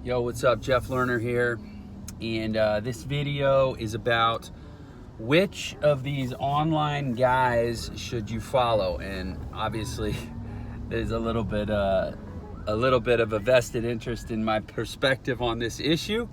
Yo, what's up? Jeff Lerner here, and this video is about which of these online guys should you follow. And obviously, there's a little bit of a vested interest in my perspective on this issue.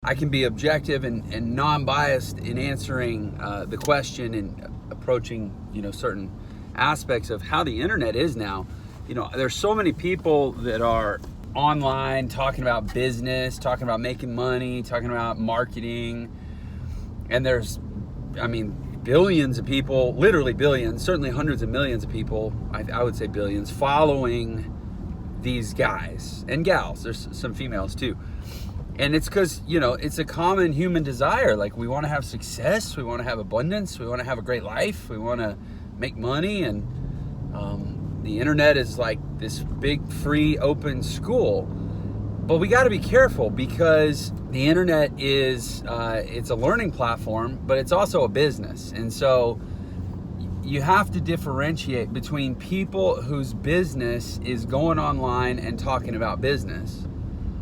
I can be objective and non-biased in answering the question and approaching, certain aspects of how the internet is now. There's so many people that are online talking about business, talking about making money, talking about marketing. And there's, billions of people, literally billions, certainly hundreds of millions of people, I would say billions, following these guys and gals. There's some females too. And it's because, it's a common human desire. Like, we want to have success, we want to have abundance, we want to have a great life, we want to make money. And the internet is like this big, free, open school. But we got to be careful, because the internet is, it's a learning platform, but it's also a business. And so you have to differentiate between people whose business is going online and talking about business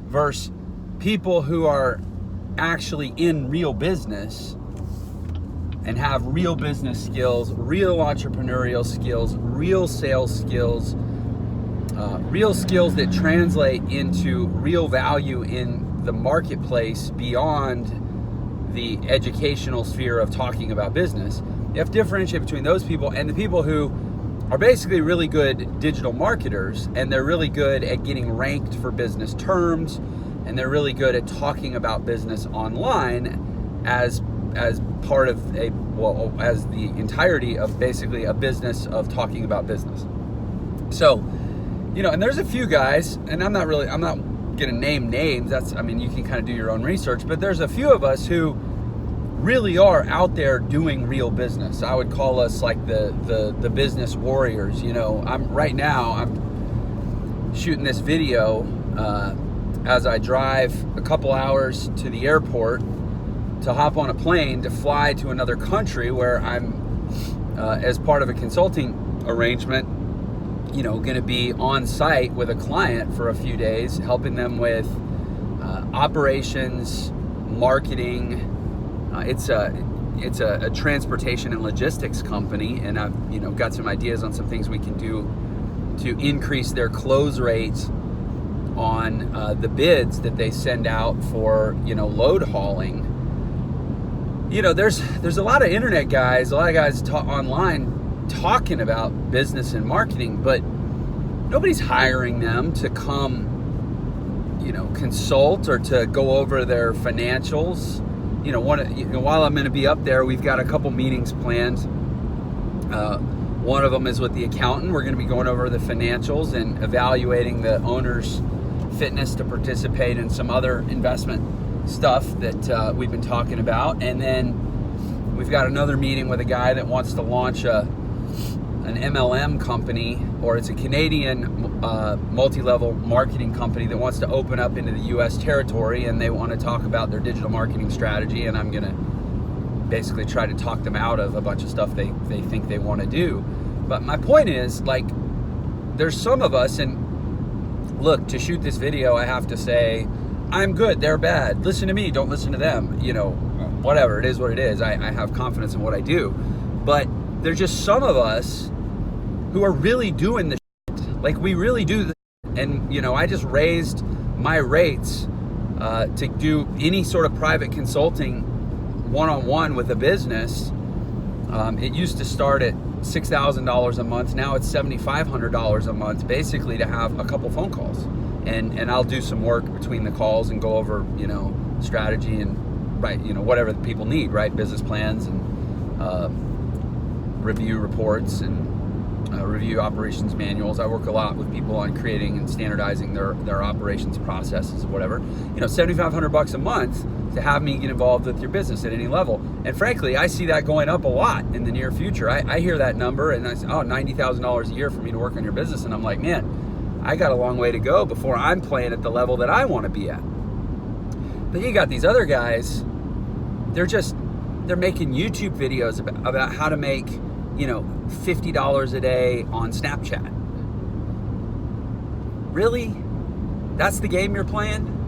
versus people who are actually in real business and have real business skills, real entrepreneurial skills, real sales skills, real skills that translate into real value in the marketplace beyond the educational sphere of talking about business. You have to differentiate between those people and the people who are basically really good digital marketers, and they're really good at getting ranked for business terms, and they're really good at talking about business online as part of as the entirety of basically a business of talking about business. So, and there's a few guys, and I'm not gonna name names. You can kind of do your own research, but there's a few of us who really are out there doing real business. I would call us like the business warriors. I'm shooting this video as I drive a couple hours to the airport to hop on a plane to fly to another country where I'm, as part of a consulting arrangement, going to be on site with a client for a few days, helping them with operations, marketing. It's a transportation and logistics company, and I've got some ideas on some things we can do to increase their close rates on the bids that they send out for load hauling. There's a lot of internet guys, a lot of guys online talking about business and marketing, but nobody's hiring them to come consult or to go over their financials. While I'm going to be up there, we've got a couple meetings planned. One of them is with the accountant. We're going to be going over the financials and evaluating the owner's fitness to participate in some other investment stuff that we've been talking about. And then we've got another meeting with a guy that wants to launch an MLM company, or it's a Canadian multi-level marketing company that wants to open up into the US territory, and they want to talk about their digital marketing strategy. And I'm going to basically try to talk them out of a bunch of stuff they think they want to do. But my point is, there's some of us, and look, to shoot this video, I have to say, I'm good, they're bad. Listen to me, don't listen to them. Whatever, it is what it is. I have confidence in what I do. But there's just some of us who are really doing the shit. Like, we really do the shit. And, I just raised my rates to do any sort of private consulting one-on-one with a business. It used to start at $6,000 a month. Now it's $7,500 a month, basically to have a couple phone calls. And I'll do some work between the calls and go over, strategy and, whatever the people need, right? Business plans and review reports and review operations manuals. I work a lot with people on creating and standardizing their operations processes, whatever. $7,500 a month to have me get involved with your business at any level. And frankly, I see that going up a lot in the near future. I hear that number and I say, $90,000 a year for me to work on your business. And I'm like, man, I got a long way to go before I'm playing at the level that I want to be at. But you got these other guys they're making YouTube videos about how to make, $50 a day on Snapchat. Really? That's the game you're playing?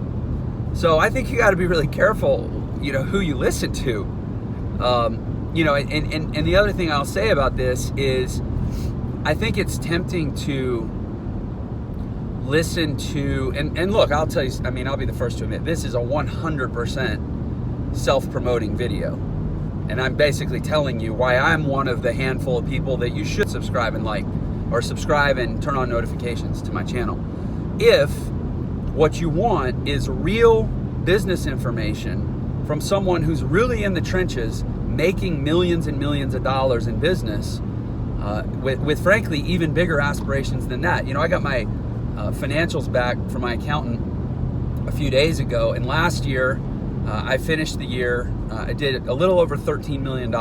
So I think you got to be really careful, who you listen to. And the other thing I'll say about this is I think it's tempting to listen to, and look, I'll tell you, I'll be the first to admit, this is a 100% self-promoting video. And I'm basically telling you why I'm one of the handful of people that you should subscribe and like, or subscribe and turn on notifications to my channel. If what you want is real business information from someone who's really in the trenches, making millions and millions of dollars in business, with frankly even bigger aspirations than that. I got my financials back from my accountant a few days ago, and last year I finished the year, I did a little over $13 million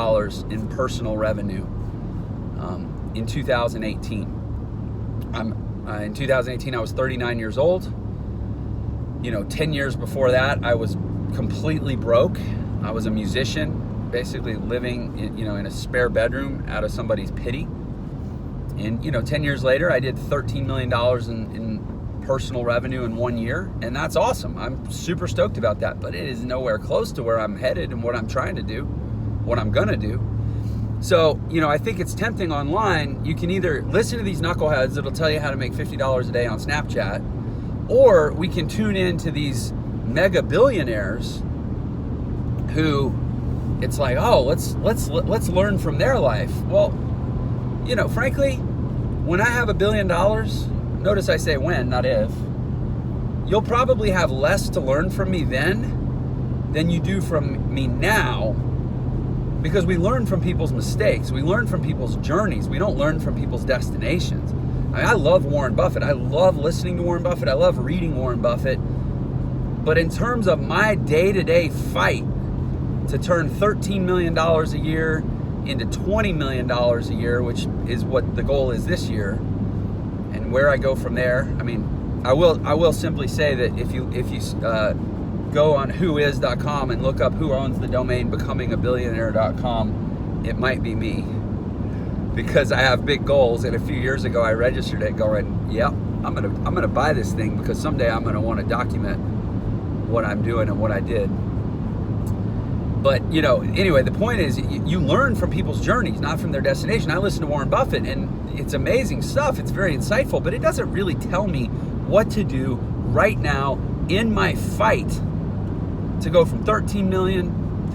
in personal revenue in 2018. In 2018 I was 39 years old. 10 years before that I was completely broke. I was a musician, basically living in a spare bedroom out of somebody's pity. And 10 years later I did $13 million in personal revenue in 1 year, and that's awesome. I'm super stoked about that, but it is nowhere close to where I'm headed and what I'm trying to do, what I'm gonna do. So, I think it's tempting online. You can either listen to these knuckleheads that'll tell you how to make $50 a day on Snapchat, or we can tune into these mega billionaires who it's like, oh, let's learn from their life. Well, frankly, when I have $1 billion, notice I say when, not if, you'll probably have less to learn from me then than you do from me now, because we learn from people's mistakes. We learn from people's journeys. We don't learn from people's destinations. I love Warren Buffett. I love listening to Warren Buffett. I love reading Warren Buffett. But in terms of my day-to-day fight to turn $13 million a year into $20 million a year, which is what the goal is this year, and where I go from there, I will simply say that if you go on whois.com and look up who owns the domain becomingabillionaire.com, it might be me, because I have big goals. And a few years ago I registered it going, yep, I'm gonna buy this thing because someday I'm gonna want to document what I'm doing and what I did. But anyway, the point is you learn from people's journeys, not from their destination. I listen to Warren Buffett and it's amazing stuff. It's very insightful, but it doesn't really tell me what to do right now in my fight to go from 13 million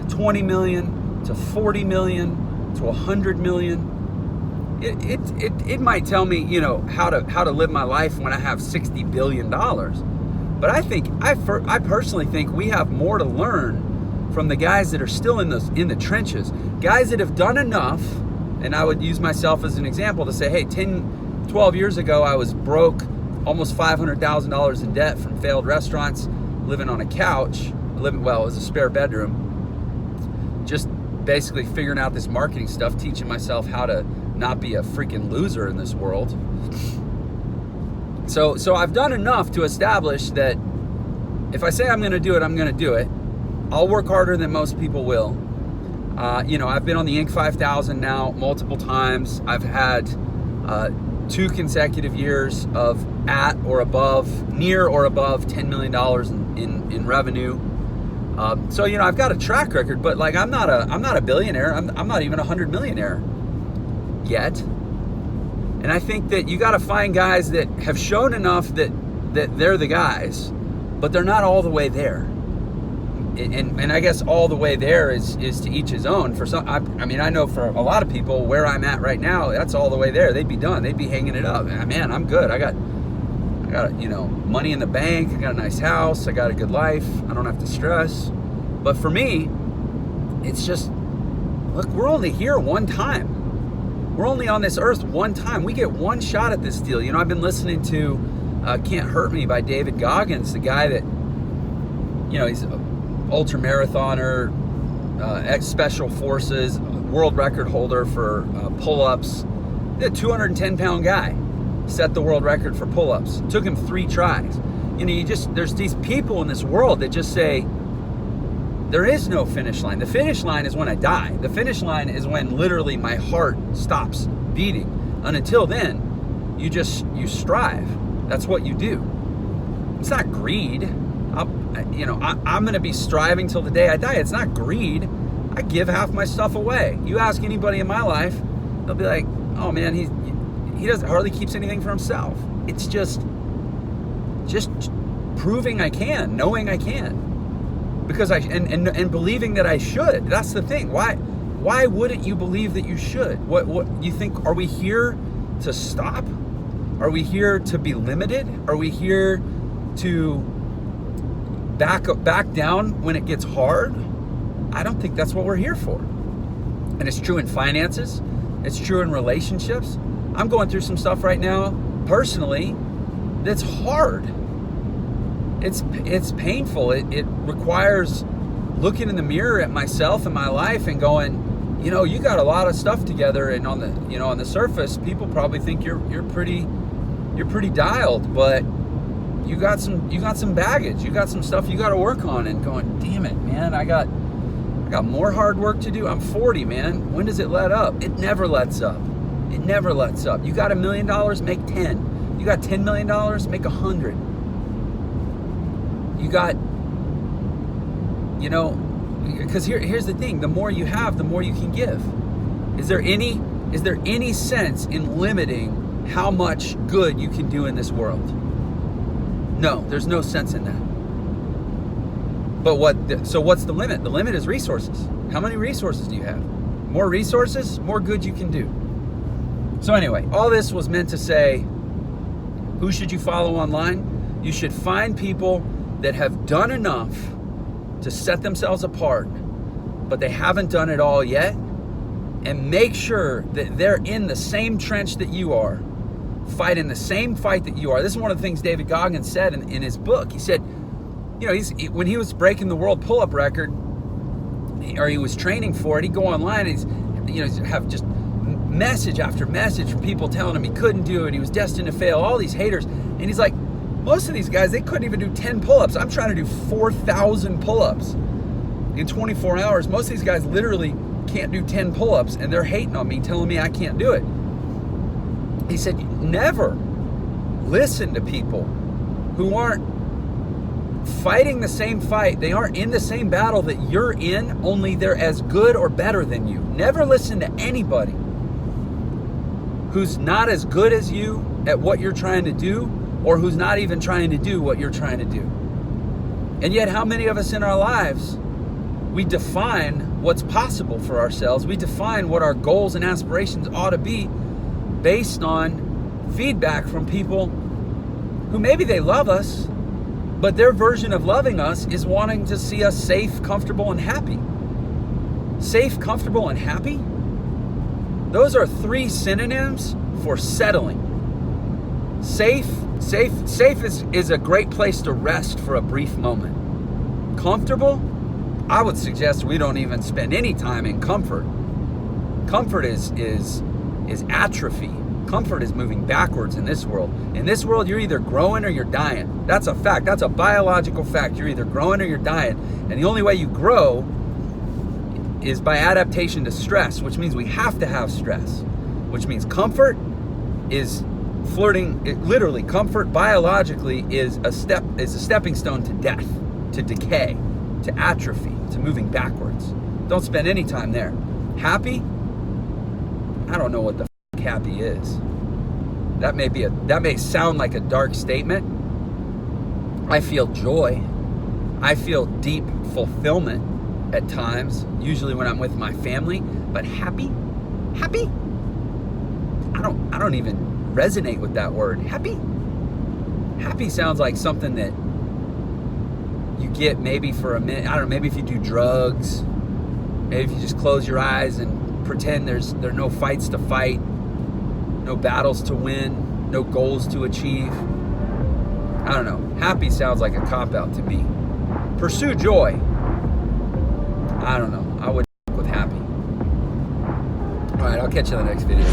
to 20 million to 40 million to 100 million. It might tell me, how to live my life when I have $60 billion. But I personally think we have more to learn from the guys that are still in the trenches, guys that have done enough. And I would use myself as an example to say, hey, 10, 12 years ago, I was broke, almost $500,000 in debt from failed restaurants, living on a couch, it was a spare bedroom, just basically figuring out this marketing stuff, teaching myself how to not be a freaking loser in this world. So I've done enough to establish that if I say I'm going to do it, I'm going to do it. I'll work harder than most people will. I've been on the Inc. 5000 now multiple times. I've had 2 consecutive years of near or above $10 million in revenue. So I've got a track record, but like I'm not a billionaire. I'm not even a 100 millionaire yet. And I think that you got to find guys that have shown enough that they're the guys, but they're not all the way there. And I guess all the way there is to each his own. For some, I know for a lot of people where I'm at right now, that's all the way there. They'd be done. They'd be hanging it up. Man, I'm good. I got money in the bank. I got a nice house. I got a good life. I don't have to stress. But for me, it's just, look, we're only here one time. We're only on this earth one time. We get one shot at this deal. I've been listening to Can't Hurt Me by David Goggins, the guy that, he's ultra marathoner, ex-special forces, world record holder for pull-ups. A 210-pound guy set the world record for pull-ups. Took him 3 tries. There's these people in this world that just say, There is no finish line. The finish line is when I die. The finish line is when literally my heart stops beating. And until then, you strive. That's what you do. It's not greed. I'm going to be striving till the day I die. It's not greed. I give half my stuff away. You ask anybody in my life, they'll be like, oh man, he doesn't hardly keeps anything for himself. It's just proving I can, knowing I can. Because and believing that I should. That's the thing. Why wouldn't you believe that you should? What you think? Are we here to stop? Are we here to be limited? Are we here to back down when it gets hard? I don't think that's what we're here for. And it's true in finances. It's true in relationships. I'm going through some stuff right now, personally, that's hard. It's painful. It requires looking in the mirror at myself and my life and going, you got a lot of stuff together, and on the surface, people probably think you're pretty dialed, but you got some baggage. You got some stuff you got to work on. And going, damn it, man, I got more hard work to do. I'm 40, man. When does it let up? It never lets up. It never lets up. You got $1 million, make 10. You got $10 million, make 100. You got, because here's the thing: the more you have, the more you can give. Is there any sense in limiting how much good you can do in this world? No, there's no sense in that. But so what's the limit? The limit is resources. How many resources do you have? More resources, more good you can do. So anyway, all this was meant to say, who should you follow online? You should find people that have done enough to set themselves apart, but they haven't done it all yet, and make sure that they're in the same trench that you are, fighting the same fight that you are. This is one of the things David Goggins said in his book. He said, when he was breaking the world pull-up record, or he was training for it, he'd go online and he'd have just message after message from people telling him he couldn't do it, he was destined to fail, all these haters. And he's like, most of these guys, they couldn't even do 10 pull-ups. I'm trying to do 4,000 pull-ups in 24 hours. Most of these guys literally can't do 10 pull-ups, and they're hating on me, telling me I can't do it. He said, never listen to people who aren't fighting the same fight. They aren't in the same battle that you're in, only they're as good or better than you. Never listen to anybody who's not as good as you at what you're trying to do, or who's not even trying to do what you're trying to do. And yet, how many of us in our lives, we define what's possible for ourselves. We define what our goals and aspirations ought to be based on feedback from people who maybe they love us, but their version of loving us is wanting to see us safe, comfortable, and happy. Safe, comfortable, and happy? Those are 3 synonyms for settling. Safe is a great place to rest for a brief moment. Comfortable? I would suggest we don't even spend any time in comfort. Comfort is atrophy. Comfort is moving backwards in this world. In this world, you're either growing or you're dying. That's a fact. That's a biological fact. You're either growing or you're dying. And the only way you grow is by adaptation to stress, which means we have to have stress, which means comfort is literally comfort biologically is a stepping stone to death, to decay, to atrophy, to moving backwards. Don't spend any time there. Happy? I don't know what the happy is. That may sound like a dark statement. I feel joy. I feel deep fulfillment at times, usually when I'm with my family, but happy? I don't even resonate with that word. Happy sounds like something that you get maybe for a minute. I don't know, maybe if you do drugs, maybe if you just close your eyes and pretend there are no fights to fight, no battles to win, no goals to achieve. I don't know. Happy sounds like a cop-out to me. Pursue joy. I don't know. I would with happy. All right, I'll catch you in the next video.